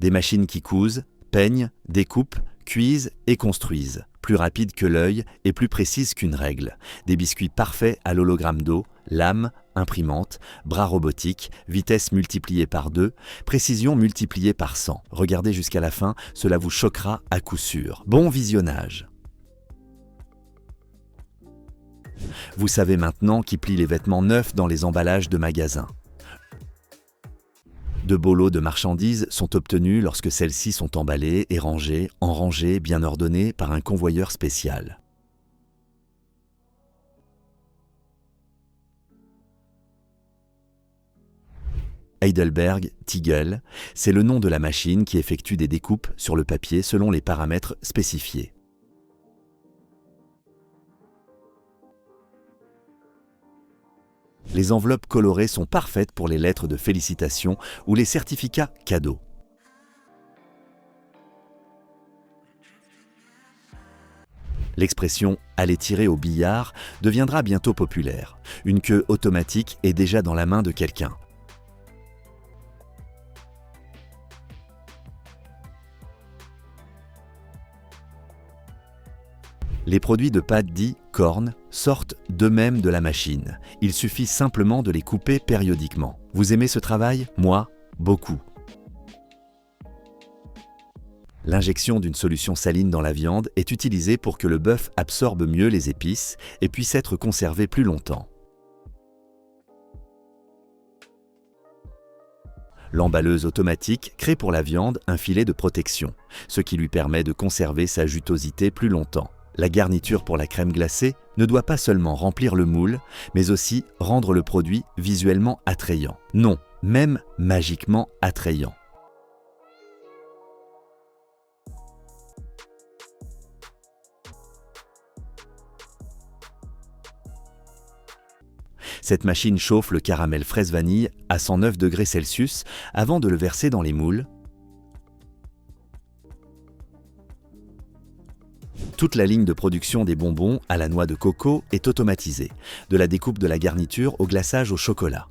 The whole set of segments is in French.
Des machines qui cousent, peignent, découpent, cuisent et construisent. Plus rapides que l'œil et plus précises qu'une règle. Des biscuits parfaits à l'hologramme d'eau, lame, imprimante, bras robotiques, vitesse multipliée par 2, précision multipliée par 100. Regardez jusqu'à la fin, cela vous choquera à coup sûr. Bon visionnage. Vous savez maintenant qui plie les vêtements neufs dans les emballages de magasins. De beaux lots de marchandises sont obtenus lorsque celles-ci sont emballées et rangées, en rangées bien ordonnées par un convoyeur spécial. Heidelberg Tiegel, c'est le nom de la machine qui effectue des découpes sur le papier selon les paramètres spécifiés. Les enveloppes colorées sont parfaites pour les lettres de félicitations ou les certificats cadeaux. L'expression « aller tirer au billard » deviendra bientôt populaire. Une queue automatique est déjà dans la main de quelqu'un. Les produits de pâte dits « cornes » sortent d'eux-mêmes de la machine. Il suffit simplement de les couper périodiquement. Vous aimez ce travail? Moi, beaucoup. L'injection d'une solution saline dans la viande est utilisée pour que le bœuf absorbe mieux les épices et puisse être conservé plus longtemps. L'emballeuse automatique crée pour la viande un filet de protection, ce qui lui permet de conserver sa jutosité plus longtemps. La garniture pour la crème glacée ne doit pas seulement remplir le moule, mais aussi rendre le produit visuellement attrayant. Non, même magiquement attrayant. Cette machine chauffe le caramel fraise vanille à 109 degrés Celsius avant de le verser dans les moules. Toute la ligne de production des bonbons à la noix de coco est automatisée, de la découpe de la garniture au glaçage au chocolat.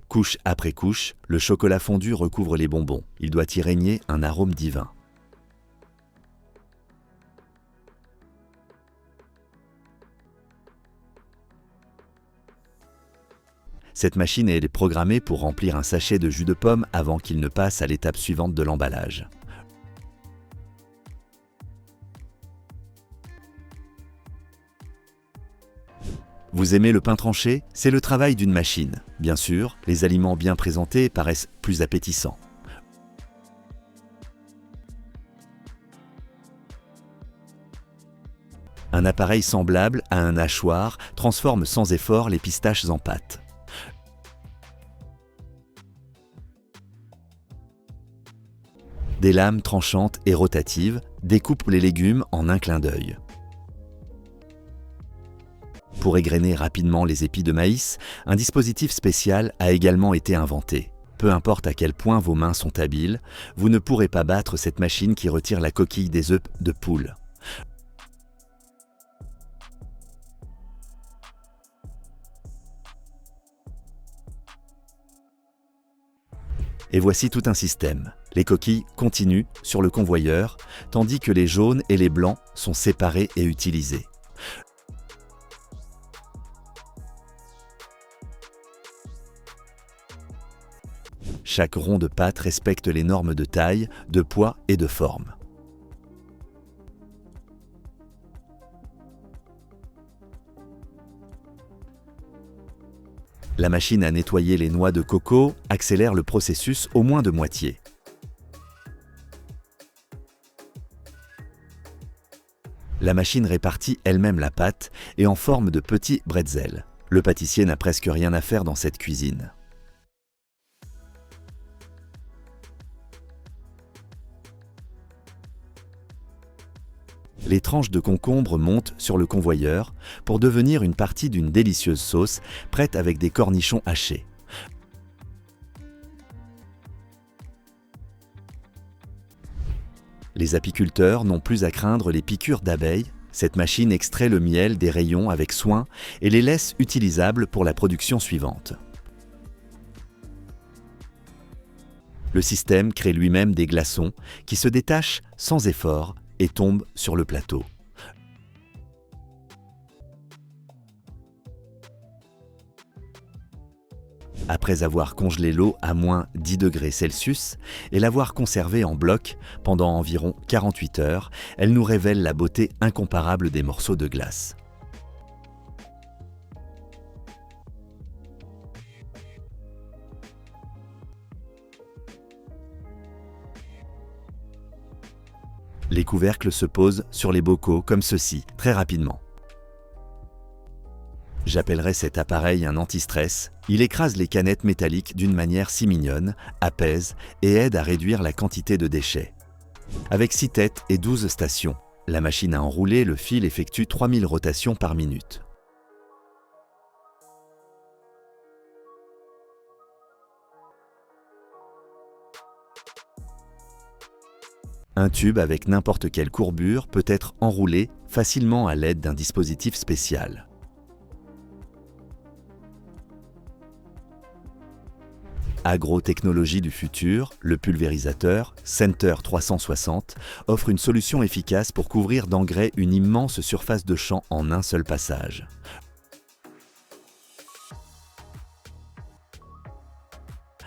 Couche après couche, le chocolat fondu recouvre les bonbons. Il doit y régner un arôme divin. Cette machine est programmée pour remplir un sachet de jus de pomme avant qu'il ne passe à l'étape suivante de l'emballage. Vous aimez le pain tranché? C'est le travail d'une machine. Bien sûr, les aliments bien présentés paraissent plus appétissants. Un appareil semblable à un hachoir transforme sans effort les pistaches en pâte. Des lames tranchantes et rotatives découpent les légumes en un clin d'œil. Pour égrener rapidement les épis de maïs, un dispositif spécial a également été inventé. Peu importe à quel point vos mains sont habiles, vous ne pourrez pas battre cette machine qui retire la coquille des œufs de poule. Et voici tout un système. Les coquilles continuent sur le convoyeur, tandis que les jaunes et les blancs sont séparés et utilisés. Chaque rond de pâte respecte les normes de taille, de poids et de forme. La machine à nettoyer les noix de coco accélère le processus au moins de moitié. La machine répartit elle-même la pâte et en forme de petits bretzels. Le pâtissier n'a presque rien à faire dans cette cuisine. Les tranches de concombre montent sur le convoyeur pour devenir une partie d'une délicieuse sauce prête avec des cornichons hachés. Les apiculteurs n'ont plus à craindre les piqûres d'abeilles, Cette machine extrait le miel des rayons avec soin et les laisse utilisables pour la production suivante. Le système crée lui-même des glaçons qui se détachent sans effort et tombent sur le plateau. Après avoir congelé l'eau à moins 10 degrés Celsius et l'avoir conservée en bloc pendant environ 48 heures, elle nous révèle la beauté incomparable des morceaux de glace. Les couvercles se posent sur les bocaux comme ceci, très rapidement. J'appellerais cet appareil un anti-stress. Il écrase les canettes métalliques d'une manière si mignonne, apaise et aide à réduire la quantité de déchets. Avec 6 têtes et 12 stations, la machine à enrouler le fil effectue 3000 rotations par minute. Un tube avec n'importe quelle courbure peut être enroulé facilement à l'aide d'un dispositif spécial. Agrotechnologie du futur, le pulvérisateur Center 360 offre une solution efficace pour couvrir d'engrais une immense surface de champ en un seul passage.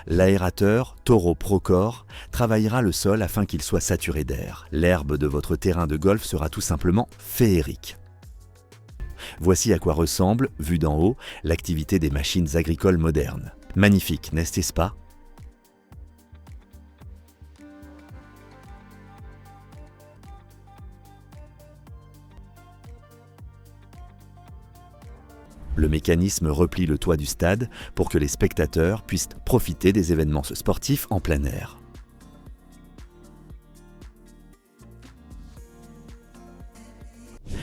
L'aérateur Toro Procore travaillera le sol afin qu'il soit saturé d'air. L'herbe de votre terrain de golf sera tout simplement féerique. Voici à quoi ressemble, vue d'en haut, l'activité des machines agricoles modernes. Magnifique, n'est-ce pas? Le mécanisme replie le toit du stade pour que les spectateurs puissent profiter des événements sportifs en plein air.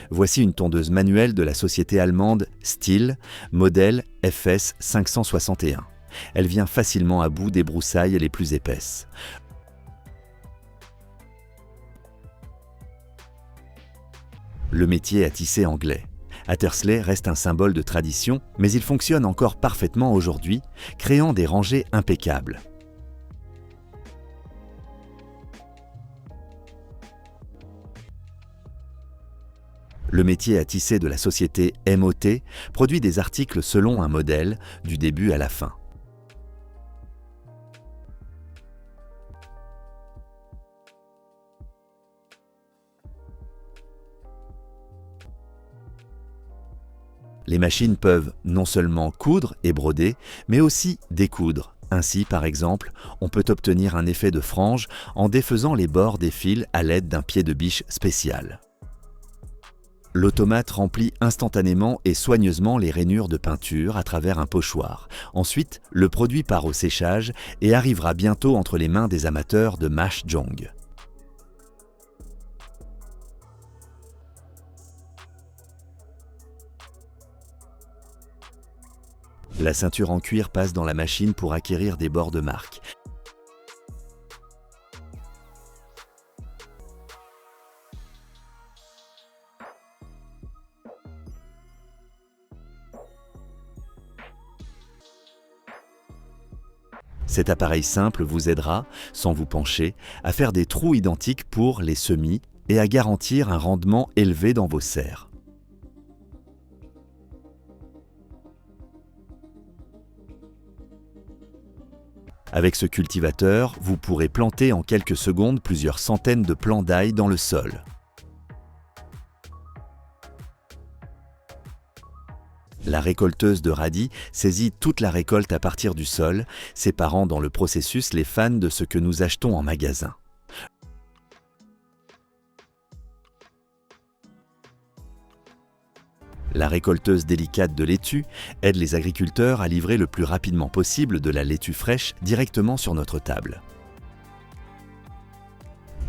Voici une tondeuse manuelle de la société allemande Stihl, modèle FS 561. Elle vient facilement à bout des broussailles les plus épaisses. Le métier à tisser anglais. Attersley reste un symbole de tradition, mais il fonctionne encore parfaitement aujourd'hui, créant des rangées impeccables. Le métier à tisser de la société MOT produit des articles selon un modèle, du début à la fin. Les machines peuvent non seulement coudre et broder, mais aussi découdre. Ainsi, par exemple, on peut obtenir un effet de frange en défaisant les bords des fils à l'aide d'un pied de biche spécial. L'automate remplit instantanément et soigneusement les rainures de peinture à travers un pochoir. Ensuite, le produit part au séchage et arrivera bientôt entre les mains des amateurs de mahjong. La ceinture en cuir passe dans la machine pour acquérir des bords de marque. Cet appareil simple vous aidera, sans vous pencher, à faire des trous identiques pour les semis et à garantir un rendement élevé dans vos serres. Avec ce cultivateur, vous pourrez planter en quelques secondes plusieurs centaines de plants d'ail dans le sol. La récolteuse de radis saisit toute la récolte à partir du sol, séparant dans le processus les fans de ce que nous achetons en magasin. La récolteuse délicate de laitue aide les agriculteurs à livrer le plus rapidement possible de la laitue fraîche directement sur notre table.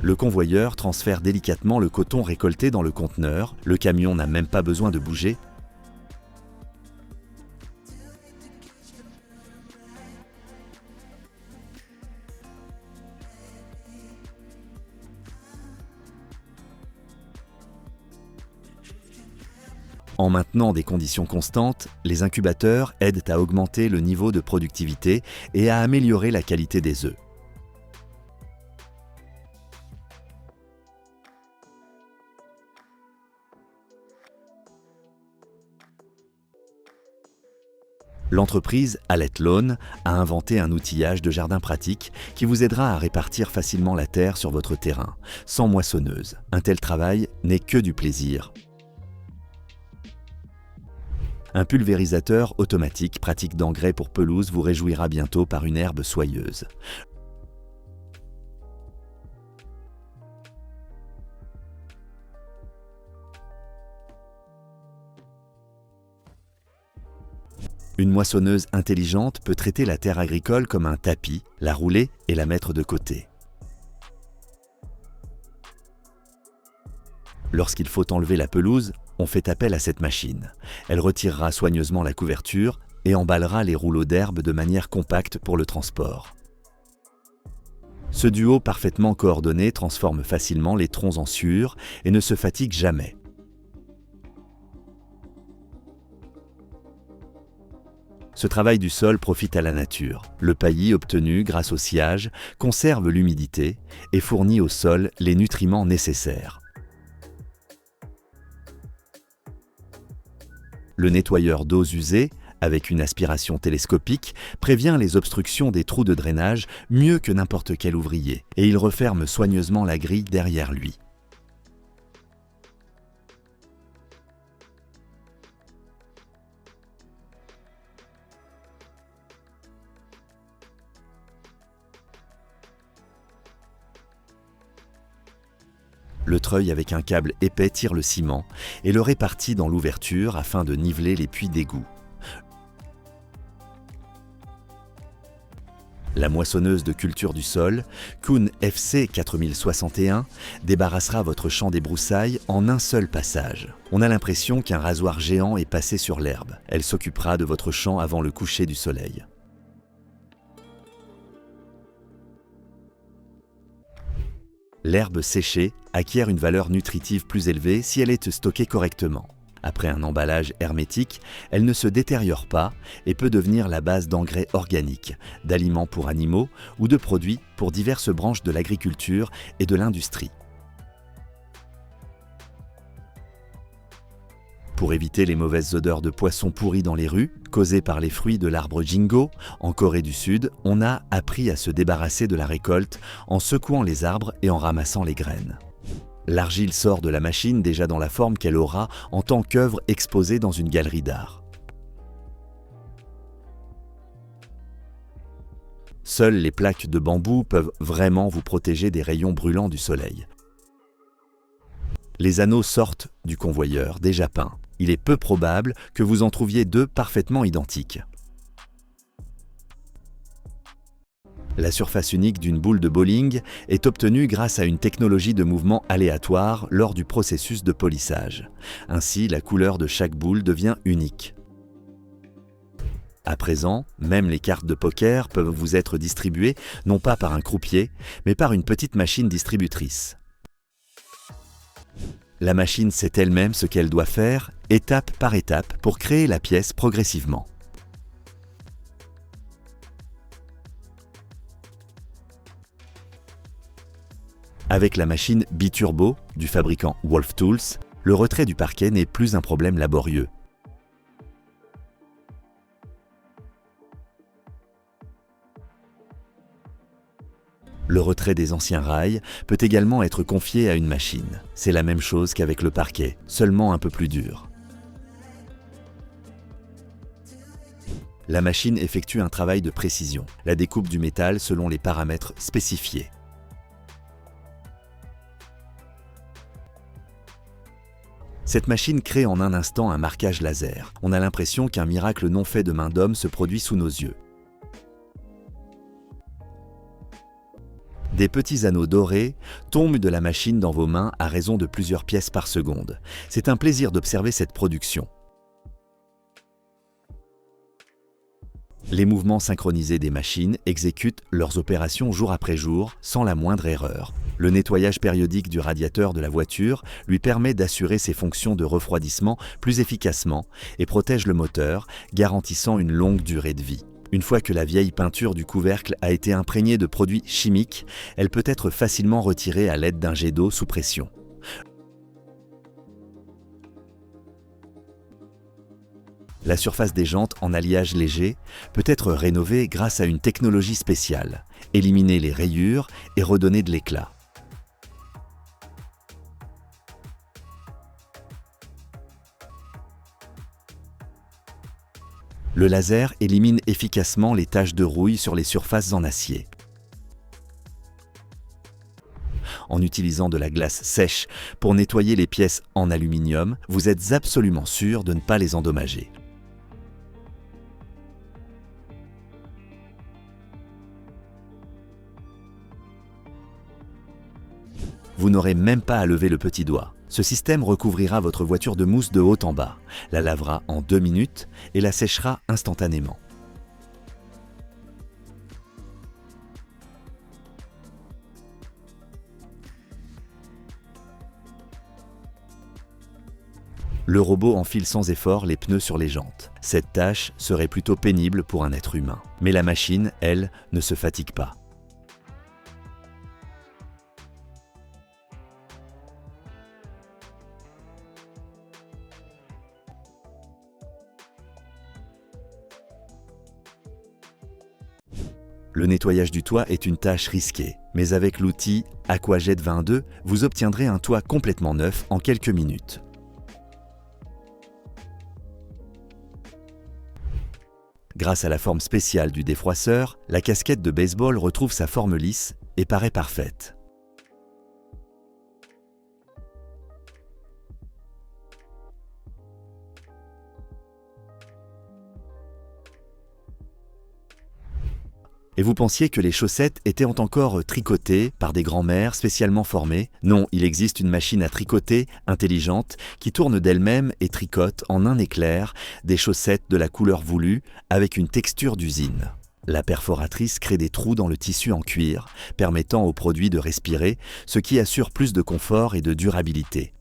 Le convoyeur transfère délicatement le coton récolté dans le conteneur, le camion n'a même pas besoin de bouger. En maintenant des conditions constantes, les incubateurs aident à augmenter le niveau de productivité et à améliorer la qualité des œufs. L'entreprise Allet Lawn a inventé un outillage de jardin pratique qui vous aidera à répartir facilement la terre sur votre terrain, sans moissonneuse. Un tel travail n'est que du plaisir. Un pulvérisateur automatique pratique d'engrais pour pelouse vous réjouira bientôt par une herbe soyeuse. Une moissonneuse intelligente peut traiter la terre agricole comme un tapis, la rouler et la mettre de côté. Lorsqu'il faut enlever la pelouse, on fait appel à cette machine. Elle retirera soigneusement la couverture et emballera les rouleaux d'herbe de manière compacte pour le transport. Ce duo parfaitement coordonné transforme facilement les troncs en sciure et ne se fatigue jamais. Ce travail du sol profite à la nature. Le paillis obtenu grâce au sciage conserve l'humidité et fournit au sol les nutriments nécessaires. Le nettoyeur d'eaux usées, avec une aspiration télescopique, prévient les obstructions des trous de drainage mieux que n'importe quel ouvrier, et il referme soigneusement la grille derrière lui. Le treuil avec un câble épais tire le ciment et le répartit dans l'ouverture afin de niveler les puits d'égout. La moissonneuse de culture du sol, Kuhn FC 4061, débarrassera votre champ des broussailles en un seul passage. On a l'impression qu'un rasoir géant est passé sur l'herbe. Elle s'occupera de votre champ avant le coucher du soleil. L'herbe séchée acquiert une valeur nutritive plus élevée si elle est stockée correctement. Après un emballage hermétique, elle ne se détériore pas et peut devenir la base d'engrais organiques, d'aliments pour animaux ou de produits pour diverses branches de l'agriculture et de l'industrie. Pour éviter les mauvaises odeurs de poissons pourris dans les rues, causées par les fruits de l'arbre Jingo, en Corée du Sud, on a appris à se débarrasser de la récolte en secouant les arbres et en ramassant les graines. L'argile sort de la machine déjà dans la forme qu'elle aura en tant qu'œuvre exposée dans une galerie d'art. Seules les plaques de bambou peuvent vraiment vous protéger des rayons brûlants du soleil. Les anneaux sortent du convoyeur, déjà peints. Il est peu probable que vous en trouviez deux parfaitement identiques. La surface unique d'une boule de bowling est obtenue grâce à une technologie de mouvement aléatoire lors du processus de polissage. Ainsi, la couleur de chaque boule devient unique. À présent, même les cartes de poker peuvent vous être distribuées non pas par un croupier, mais par une petite machine distributrice. La machine sait elle-même ce qu'elle doit faire, étape par étape, pour créer la pièce progressivement. Avec la machine Biturbo du fabricant Wolf Tools, le retrait du parquet n'est plus un problème laborieux. Le retrait des anciens rails peut également être confié à une machine. C'est la même chose qu'avec le parquet, seulement un peu plus dur. La machine effectue un travail de précision, la découpe du métal selon les paramètres spécifiés. Cette machine crée en un instant un marquage laser. On a l'impression qu'un miracle non fait de main d'homme se produit sous nos yeux. Des petits anneaux dorés tombent de la machine dans vos mains à raison de plusieurs pièces par seconde. C'est un plaisir d'observer cette production. Les mouvements synchronisés des machines exécutent leurs opérations jour après jour sans la moindre erreur. Le nettoyage périodique du radiateur de la voiture lui permet d'assurer ses fonctions de refroidissement plus efficacement et protège le moteur, garantissant une longue durée de vie. Une fois que la vieille peinture du couvercle a été imprégnée de produits chimiques, elle peut être facilement retirée à l'aide d'un jet d'eau sous pression. La surface des jantes en alliage léger peut être rénovée grâce à une technologie spéciale, éliminer les rayures et redonner de l'éclat. Le laser élimine efficacement les taches de rouille sur les surfaces en acier. En utilisant de la glace sèche pour nettoyer les pièces en aluminium, vous êtes absolument sûr de ne pas les endommager. Vous n'aurez même pas à lever le petit doigt. Ce système recouvrira votre voiture de mousse de haut en bas, la lavera en 2 minutes et la séchera instantanément. Le robot enfile sans effort les pneus sur les jantes. Cette tâche serait plutôt pénible pour un être humain. Mais la machine, elle, ne se fatigue pas. Le nettoyage du toit est une tâche risquée, mais avec l'outil AquaJet 22, vous obtiendrez un toit complètement neuf en quelques minutes. Grâce à la forme spéciale du défroisseur, la casquette de baseball retrouve sa forme lisse et paraît parfaite. Et vous pensiez que les chaussettes étaient encore tricotées par des grands-mères spécialement formées? Non, il existe une machine à tricoter intelligente qui tourne d'elle-même et tricote en un éclair des chaussettes de la couleur voulue avec une texture d'usine. La perforatrice crée des trous dans le tissu en cuir, permettant au produit de respirer, ce qui assure plus de confort et de durabilité.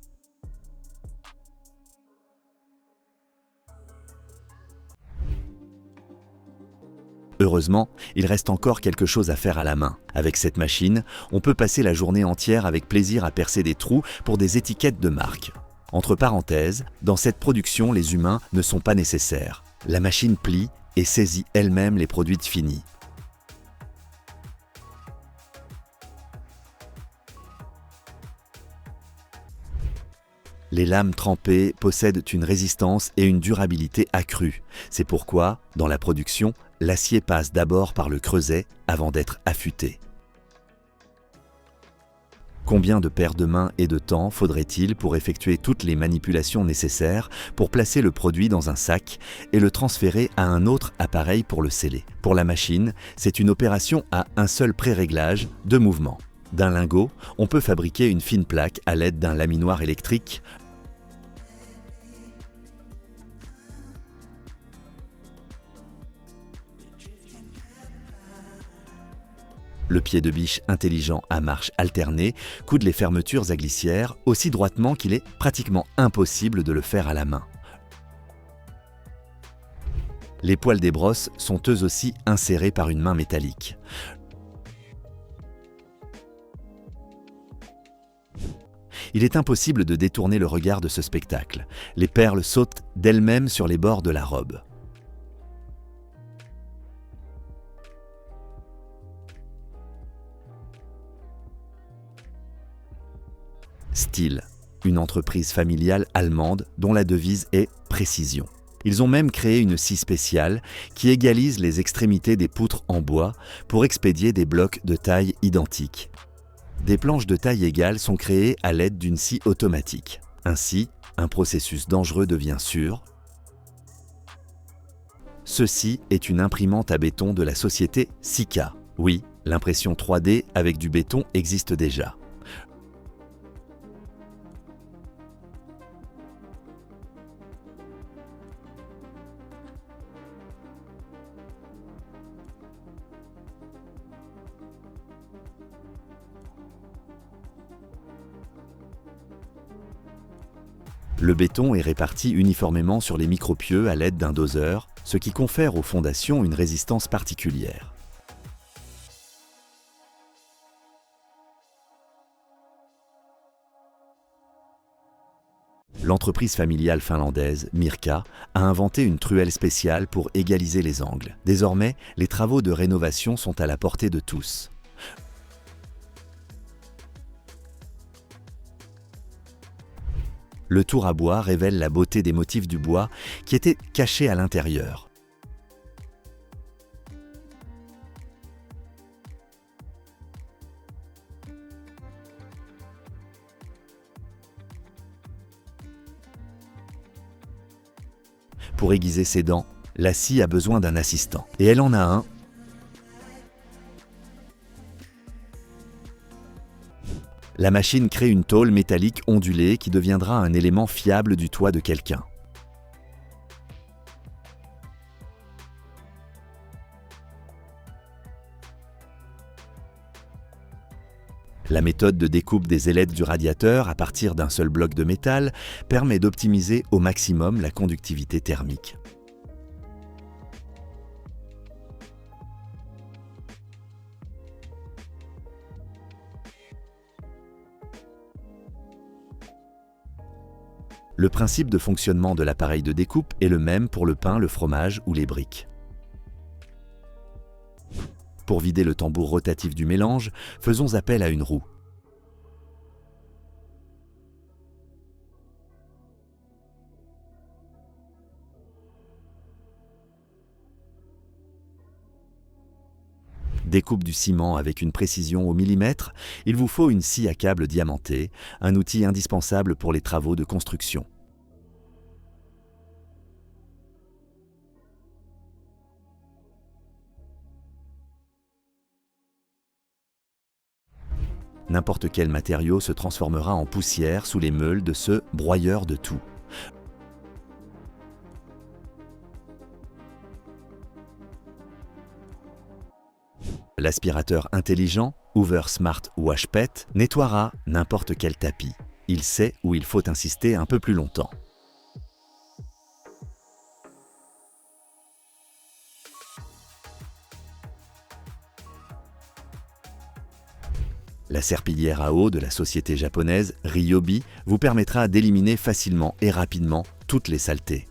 Heureusement, il reste encore quelque chose à faire à la main. Avec cette machine, on peut passer la journée entière avec plaisir à percer des trous pour des étiquettes de marque. Entre parenthèses, dans cette production, les humains ne sont pas nécessaires. La machine plie et saisit elle-même les produits finis. Les lames trempées possèdent une résistance et une durabilité accrues. C'est pourquoi, dans la production, l'acier passe d'abord par le creuset avant d'être affûté. Combien de paires de mains et de temps faudrait-il pour effectuer toutes les manipulations nécessaires pour placer le produit dans un sac et le transférer à un autre appareil pour le sceller? Pour la machine, c'est une opération à un seul pré-réglage de mouvement. D'un lingot, on peut fabriquer une fine plaque à l'aide d'un laminoir électrique. Le pied de biche intelligent à marche alternée coude les fermetures à glissière aussi droitement qu'il est pratiquement impossible de le faire à la main. Les poils des brosses sont eux aussi insérés par une main métallique. Il est impossible de détourner le regard de ce spectacle. Les perles sautent d'elles-mêmes sur les bords de la robe. Stihl, une entreprise familiale allemande dont la devise est « précision ». Ils ont même créé une scie spéciale qui égalise les extrémités des poutres en bois pour expédier des blocs de taille identique. Des planches de taille égale sont créées à l'aide d'une scie automatique. Ainsi, un processus dangereux devient sûr. Ceci est une imprimante à béton de la société Sika. Oui, l'impression 3D avec du béton existe déjà. Le béton est réparti uniformément sur les micropieux à l'aide d'un doseur, ce qui confère aux fondations une résistance particulière. L'entreprise familiale finlandaise, Mirka, a inventé une truelle spéciale pour égaliser les angles. Désormais, les travaux de rénovation sont à la portée de tous. Le tour à bois révèle la beauté des motifs du bois qui étaient cachés à l'intérieur. Pour aiguiser ses dents, la scie a besoin d'un assistant. Et elle en a un. La machine crée une tôle métallique ondulée qui deviendra un élément fiable du toit de quelqu'un. La méthode de découpe des ailettes du radiateur à partir d'un seul bloc de métal permet d'optimiser au maximum la conductivité thermique. Le principe de fonctionnement de l'appareil de découpe est le même pour le pain, le fromage ou les briques. Pour vider le tambour rotatif du mélange, faisons appel à une roue. Découpe du ciment avec une précision au millimètre, il vous faut une scie à câble diamantée, un outil indispensable pour les travaux de construction. N'importe quel matériau se transformera en poussière sous les meules de ce broyeur de tout. L'aspirateur intelligent, Hoover Smart Wash Pet, nettoiera n'importe quel tapis. Il sait où il faut insister un peu plus longtemps. La serpillière à eau de la société japonaise Ryobi vous permettra d'éliminer facilement et rapidement toutes les saletés.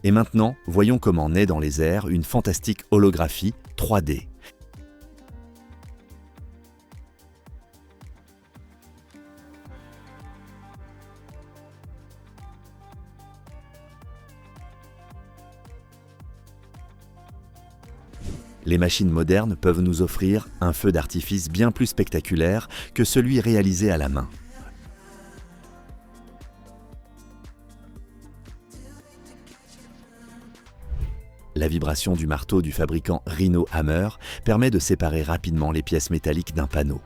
Et maintenant, voyons comment naît dans les airs une fantastique holographie 3D. Les machines modernes peuvent nous offrir un feu d'artifice bien plus spectaculaire que celui réalisé à la main. La vibration du marteau du fabricant Rhino Hammer permet de séparer rapidement les pièces métalliques d'un panneau.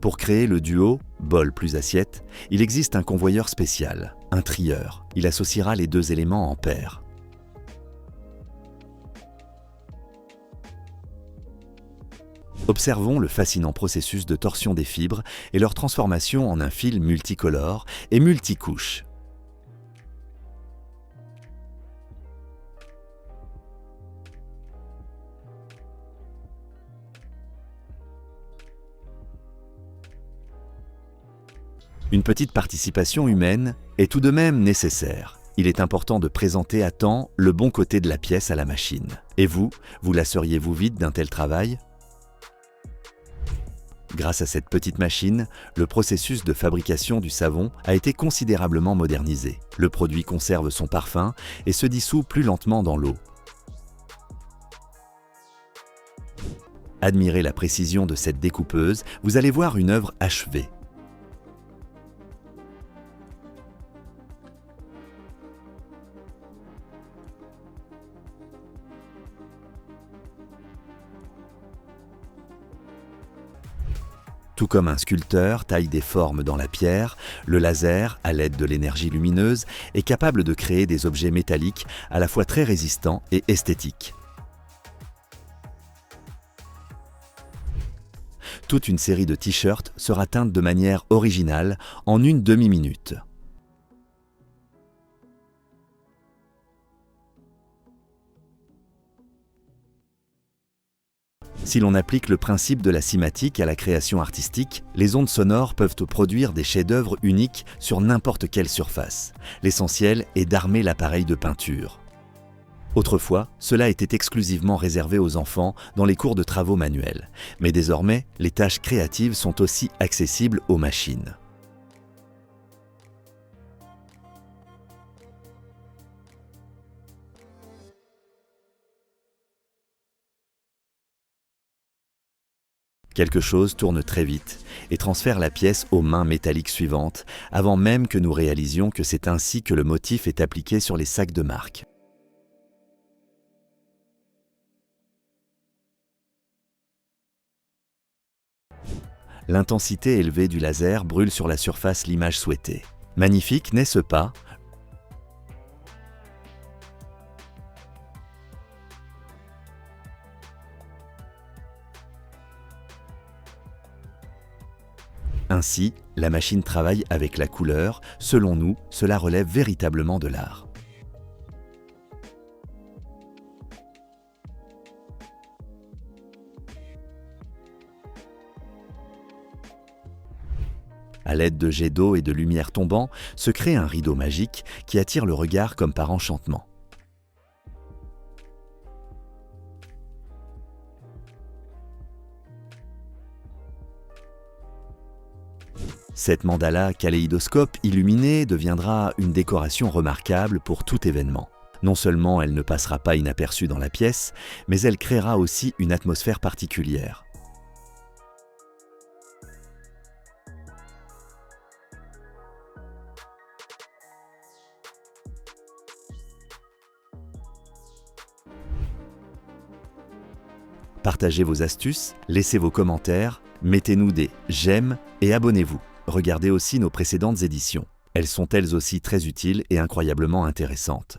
Pour créer le duo bol plus assiette, il existe un convoyeur spécial, un trieur. Il associera les deux éléments en paire. Observons le fascinant processus de torsion des fibres et leur transformation en un fil multicolore et multicouche. Une petite participation humaine est tout de même nécessaire. Il est important de présenter à temps le bon côté de la pièce à la machine. Et vous lasseriez-vous vite d'un tel travail ? Grâce à cette petite machine, le processus de fabrication du savon a été considérablement modernisé. Le produit conserve son parfum et se dissout plus lentement dans l'eau. Admirez la précision de cette découpeuse, vous allez voir une œuvre achevée. Tout comme un sculpteur taille des formes dans la pierre, le laser, à l'aide de l'énergie lumineuse, est capable de créer des objets métalliques à la fois très résistants et esthétiques. toute une série de t-shirts sera teinte de manière originale en une demi-minute. Si l'on applique le principe de la cinématique à la création artistique, les ondes sonores peuvent produire des chefs-d'œuvre uniques sur n'importe quelle surface. L'essentiel est d'armer l'appareil de peinture. Autrefois, cela était exclusivement réservé aux enfants dans les cours de travaux manuels. Mais désormais, les tâches créatives sont aussi accessibles aux machines. Quelque chose tourne très vite et transfère la pièce aux mains métalliques suivantes, avant même que nous réalisions que c'est ainsi que le motif est appliqué sur les sacs de marque. L'intensité élevée du laser brûle sur la surface l'image souhaitée. Magnifique, n'est-ce pas ? Ainsi, la machine travaille avec la couleur. Selon nous, cela relève véritablement de l'art. À l'aide de jets d'eau et de lumière tombant, se crée un rideau magique qui attire le regard comme par enchantement. Cette mandala kaléidoscope illuminée deviendra une décoration remarquable pour tout événement. Non seulement elle ne passera pas inaperçue dans la pièce, mais elle créera aussi une atmosphère particulière. Partagez vos astuces, laissez vos commentaires, mettez-nous des j'aime et abonnez-vous. Regardez aussi nos précédentes éditions. Elles sont elles aussi très utiles et incroyablement intéressantes.